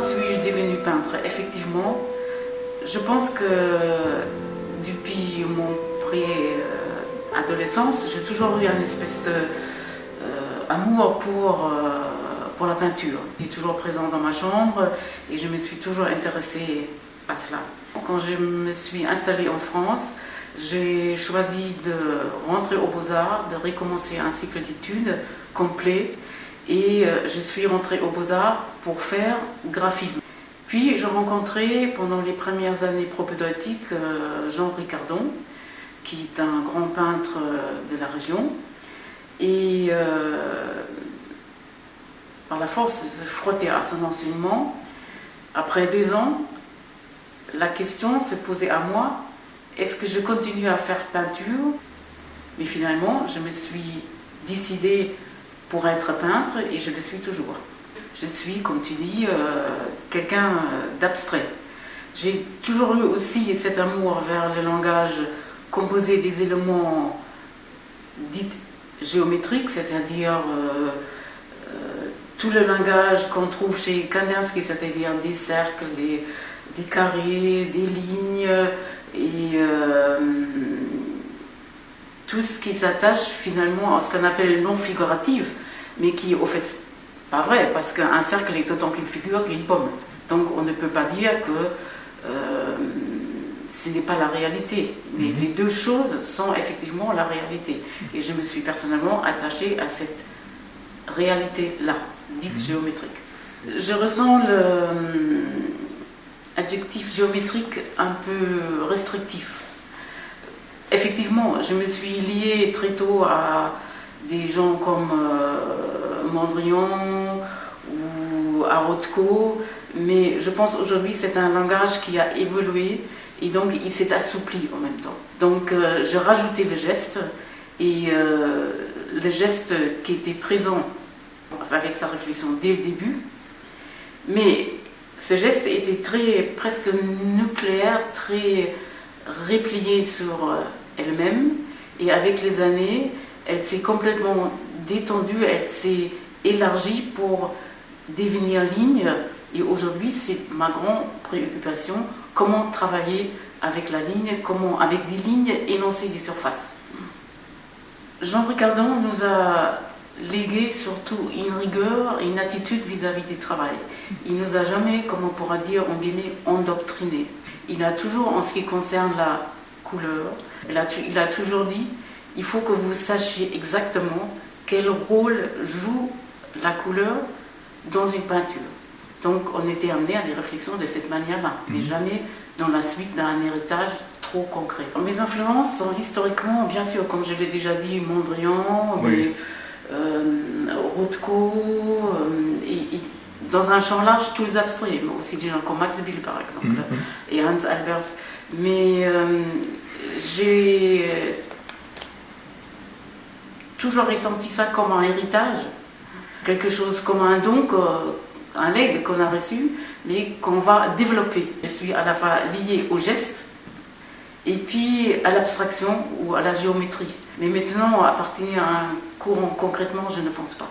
suis-je devenue peintre? Effectivement, je pense que depuis mon pré-adolescence, j'ai toujours eu une espèce d'amour pour la peinture. C'était toujours présent dans ma chambre et je me suis toujours intéressée à cela. Quand je me suis installée en France, j'ai choisi de rentrer aux Beaux-Arts, de recommencer un cycle d'études complet et je suis rentrée aux Beaux-Arts pour faire graphisme. Puis je rencontrais pendant les premières années propédeutiques Jean Ricardon, qui est un grand peintre de la région. Et par la force de se frotter à son enseignement, après 2 ans, la question se posait à moi, est-ce que je continue à faire peinture? Mais finalement, je me suis décidée pour être peintre et je le suis toujours. Je suis, comme tu dis, quelqu'un d'abstrait. J'ai toujours eu aussi cet amour vers le langage composé des éléments dits géométriques, c'est-à-dire tout le langage qu'on trouve chez Kandinsky, c'est-à-dire des cercles, des carrés, des lignes et tout ce qui s'attache finalement à ce qu'on appelle le non figuratif, mais qui au fait pas vrai, parce qu'un cercle est autant qu'une figure qu'une pomme. Donc on ne peut pas dire que ce n'est pas la réalité. Mais les deux choses sont effectivement la réalité. Et je me suis personnellement attachée à cette réalité-là, dite géométrique. Je ressens l'adjectif géométrique un peu restrictif. Effectivement, je me suis liée très tôt à des gens comme Mondrian ou à Rothko, mais je pense aujourd'hui c'est un langage qui a évolué et donc il s'est assoupli en même temps. Donc j'ai rajouté le geste et le geste qui était présent avec sa réflexion dès le début, mais ce geste était presque nucléaire, très replié sur elle-même et avec les années, elle s'est complètement détendue, elle s'est élargie pour devenir ligne. Et aujourd'hui, c'est ma grande préoccupation, comment travailler avec la ligne, comment avec des lignes énoncer des surfaces. Jean Ricardon nous a légué surtout une rigueur et une attitude vis-à-vis du travail. Il nous a jamais, comme on pourra dire, en guillemets, endoctriné. Il a toujours, en ce qui concerne la couleur, il a toujours dit, il faut que vous sachiez exactement quel rôle joue la couleur dans une peinture. Donc on était amené à des réflexions de cette manière-là, mais jamais dans la suite d'un héritage trop concret. Mes influences sont historiquement, bien sûr, comme je l'ai déjà dit, Mondrian, Rothko, et dans un champ large, tous les abstraits, mais aussi des gens comme Max Bill par exemple, et Hans Albers. Mais j'ai toujours ressenti ça comme un héritage, quelque chose comme un don, un legs qu'on a reçu, mais qu'on va développer. Je suis à la fois liée au geste et puis à l'abstraction ou à la géométrie. Mais maintenant, appartenir à un courant concrètement, je ne pense pas.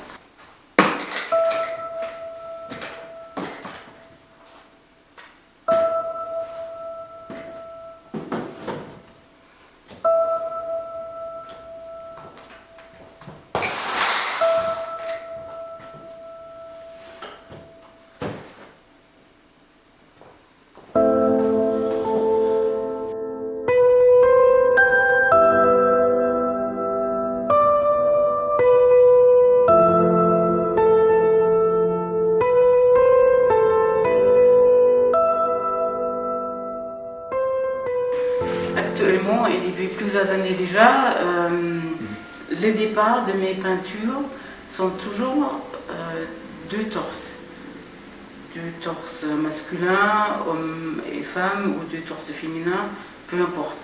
Actuellement, et depuis plusieurs années déjà, le départ de mes peintures sont toujours 2 torses. 2 torses masculins, hommes et femmes, ou 2 torses féminins, peu importe.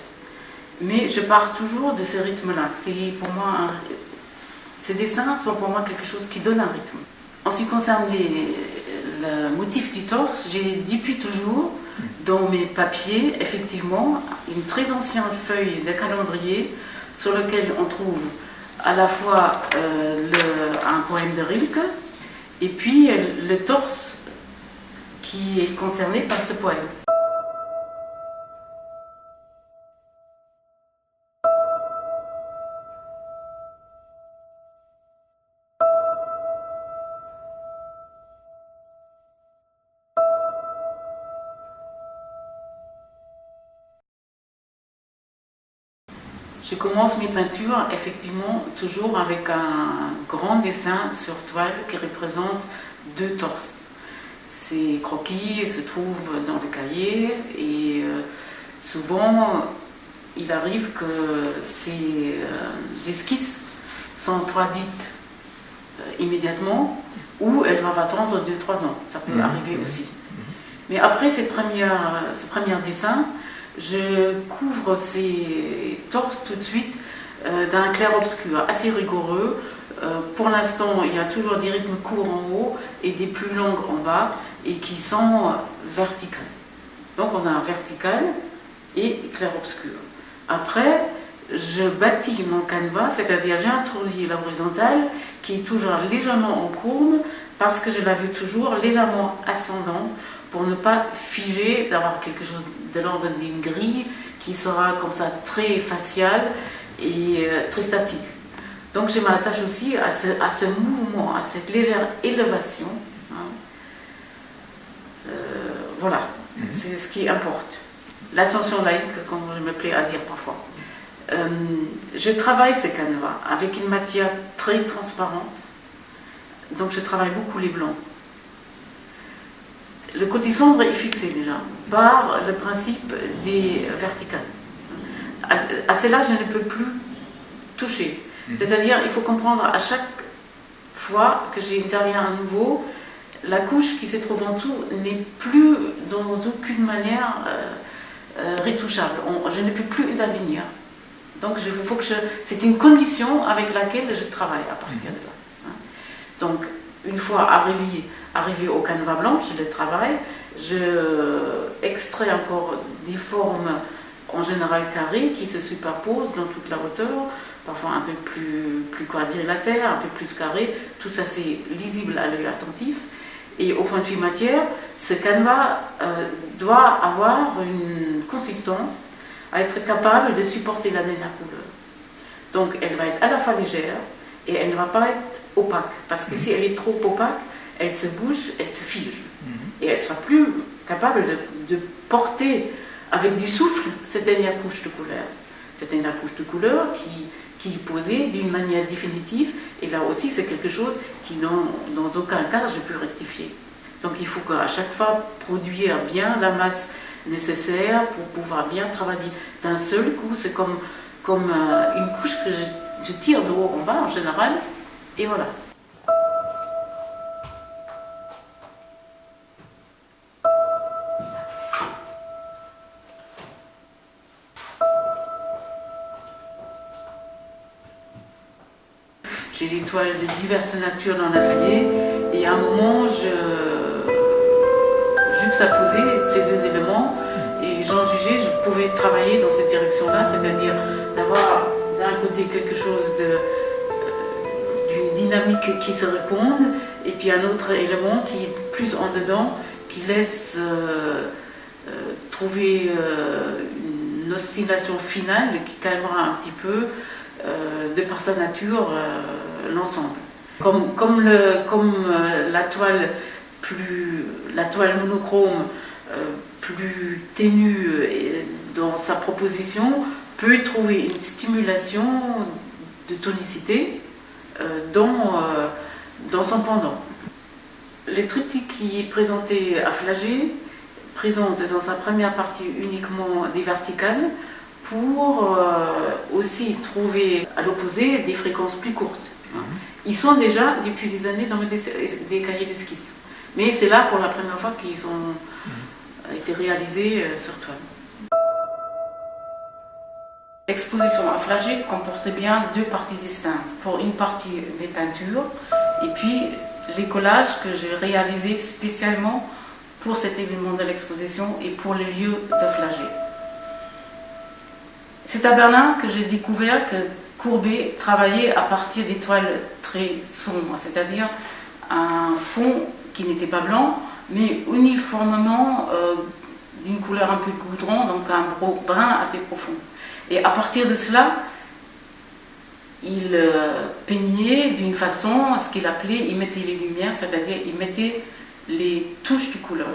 Mais je pars toujours de ce rythme-là. Et pour moi, ces dessins sont pour moi quelque chose qui donne un rythme. En ce qui concerne le motif du torse, j'ai depuis toujours dans mes papiers, effectivement, une très ancienne feuille de calendrier sur lequel on trouve à la fois un poème de Rilke et puis le torse qui est concerné par ce poème. Je commence mes peintures effectivement toujours avec un grand dessin sur toile qui représente 2 torses. Ces croquis se trouvent dans le cahier et souvent il arrive que ces esquisses sont traduites immédiatement ou elles doivent attendre 2-3 ans. Ça peut arriver aussi. Mais après ces premiers dessins, je couvre ces torses tout de suite d'un clair-obscur assez rigoureux. Pour l'instant, il y a toujours des rythmes courts en haut et des plus longues en bas et qui sont verticales. Donc on a vertical et clair-obscur. Après, je bâtis mon canevas, c'est-à-dire j'introduis l'horizontale qui est toujours légèrement en courbe parce que je la veux toujours légèrement ascendante pour ne pas figer, d'avoir quelque chose de l'ordre d'une grille qui sera comme ça très faciale et très statique. Donc je m'attache aussi à ce mouvement, à cette légère élévation. Voilà, c'est ce qui importe. L'ascension laïque, comme je me plais à dire parfois. Je travaille ce canevas avec une matière très transparente, donc je travaille beaucoup les blancs. Le côté sombre est fixé déjà par le principe des verticales. À cela, je ne peux plus toucher. C'est-à-dire, il faut comprendre à chaque fois que j'interviens à nouveau, la couche qui se trouve en dessous n'est plus dans aucune manière retouchable. Je ne peux plus intervenir. Donc, c'est une condition avec laquelle je travaille à partir de là. Donc, une fois arrivé au canevas blanc, je le travaille, je extrais encore des formes en général carrées qui se superposent dans toute la hauteur, parfois un peu plus quadrilatère, un peu plus carré, tout ça c'est lisible à l'œil attentif. Et au point de vue matière, ce canevas doit avoir une consistance à être capable de supporter la dernière couleur. Donc elle va être à la fois légère et elle ne va pas être opaque, parce que si elle est trop opaque, elle se bouge, elle se fige. Et elle ne sera plus capable de porter avec du souffle cette dernière couche de couleur. Cette dernière couche de couleur qui est posée d'une manière définitive, et là aussi c'est quelque chose qui dans aucun cas je peux rectifier. Donc il faut qu'à chaque fois produire bien la masse nécessaire pour pouvoir bien travailler d'un seul coup. C'est comme une couche que je tire de haut en bas en général, et voilà. J'ai des toiles de diverses natures dans l'atelier et à un moment je juxtaposais ces 2 éléments et j'en jugeais, je pouvais travailler dans cette direction-là, c'est-à-dire d'avoir d'un côté quelque chose d'une dynamique qui se réponde et puis un autre élément qui est plus en dedans, qui laisse trouver une oscillation finale qui calmera un petit peu de par sa nature l'ensemble. Comme la toile monochrome plus ténue dans sa proposition peut trouver une stimulation de tonicité dans son pendant. Le triptyque qui est présenté à Flagey présente dans sa première partie uniquement des verticales pour aussi trouver à l'opposé des fréquences plus courtes. Ils sont déjà depuis des années dans des cahiers d'esquisses. Mais c'est là pour la première fois qu'ils ont été réalisés sur toile. L'exposition à Flagey comporte bien 2 parties distinctes. Pour une partie mes peintures et puis les collages que j'ai réalisés spécialement pour cet événement de l'exposition et pour le lieu de Flagey. C'est à Berlin que j'ai découvert que Courbet travaillait à partir d'étoiles très sombres, c'est-à-dire un fond qui n'était pas blanc, mais uniformément d'une couleur un peu de goudron, donc un brun assez profond. Et à partir de cela, il peignait d'une façon à ce qu'il appelait, il mettait les lumières, c'est-à-dire il mettait les touches de couleur.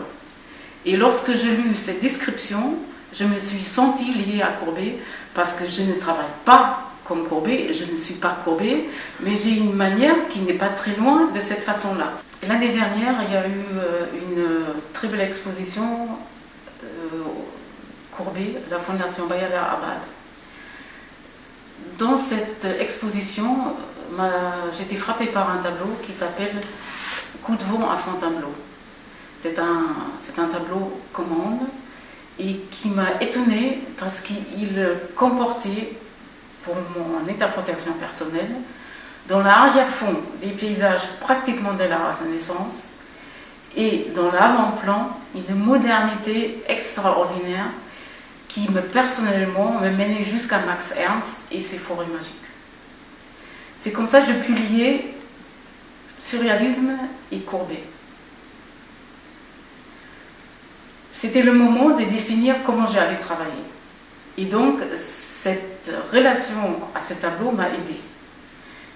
Et lorsque j'ai lu cette description, je me suis sentie liée à Courbet, parce que je ne travaille pas comme Courbet, je ne suis pas Courbet, mais j'ai une manière qui n'est pas très loin de cette façon-là. L'année dernière, il y a eu une très belle exposition Courbet, la Fondation Bayala à Bâle. Dans cette exposition, j'ai été frappée par un tableau qui s'appelle Coup de vent à Fontainebleau. C'est un tableau commande et qui m'a étonnée parce qu'il comportait, pour mon interprétation personnelle, dans l'arrière-fond des paysages pratiquement de la Renaissance et dans l'avant-plan une modernité extraordinaire qui personnellement me menait jusqu'à Max Ernst et ses forêts magiques. C'est comme ça que j'ai pu lier surréalisme et Courbet. C'était le moment de définir comment j'allais travailler. Et donc, cette relation à ce tableau m'a aidée.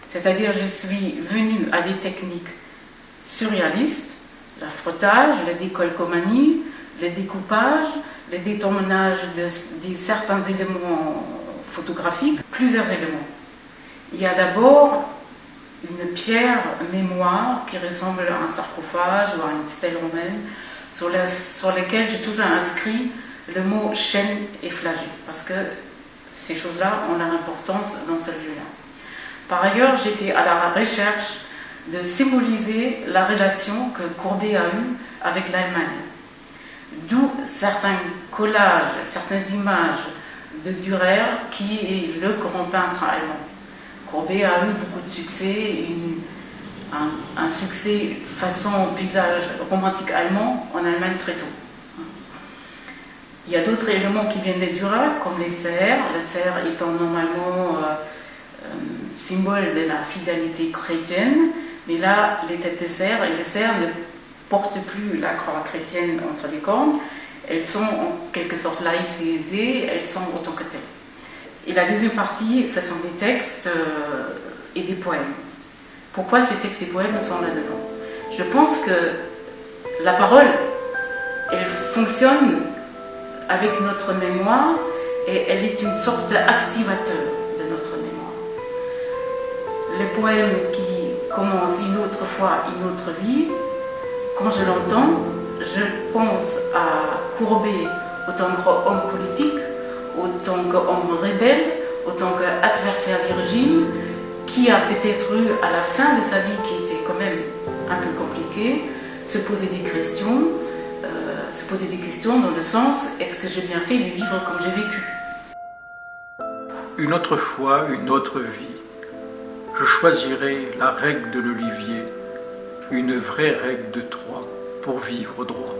C'est-à-dire, je suis venue à des techniques surréalistes, le frottage, la décolcomanie, le découpage, le déterminage de certains éléments photographiques, plusieurs éléments. Il y a d'abord une pierre mémoire qui ressemble à un sarcophage ou à une stèle romaine, sur lesquelles j'ai toujours inscrit le mot chaîne et flagelle, parce que ces choses-là ont leur importance dans ce lieu-là. Par ailleurs, j'étais à la recherche de symboliser la relation que Courbet a eue avec l'Allemagne. D'où certains collages, certaines images de Dürer, qui est le grand peintre allemand. Courbet a eu beaucoup de succès, un succès façon paysage romantique allemand en Allemagne très tôt. Il y a d'autres éléments qui viennent de Dürer, comme les cerfs, le cerf étant normalement symbole de la fidélité chrétienne, mais là, les têtes de cerf et les cerfs ne portent plus la croix chrétienne entre les cornes, elles sont en quelque sorte laïcisées, elles sont autant que telles. Et la deuxième partie, ce sont des textes et des poèmes. Pourquoi ces textes et poèmes sont là-dedans? Je pense que la parole, elle fonctionne avec notre mémoire et elle est une sorte d'activateur de notre mémoire. Les poèmes qui commencent une autre fois, une autre vie, quand je l'entends, je pense à Courbet autant qu'homme politique, autant qu'homme rebelle, autant qu'adversaire du régime, qui a peut-être eu à la fin de sa vie, qui était quand même un peu compliquée, se poser des questions dans le sens, est-ce que j'ai bien fait de vivre comme j'ai vécu? Une autre fois, une autre vie, je choisirai la règle de l'olivier, une vraie règle de Troie pour vivre droit.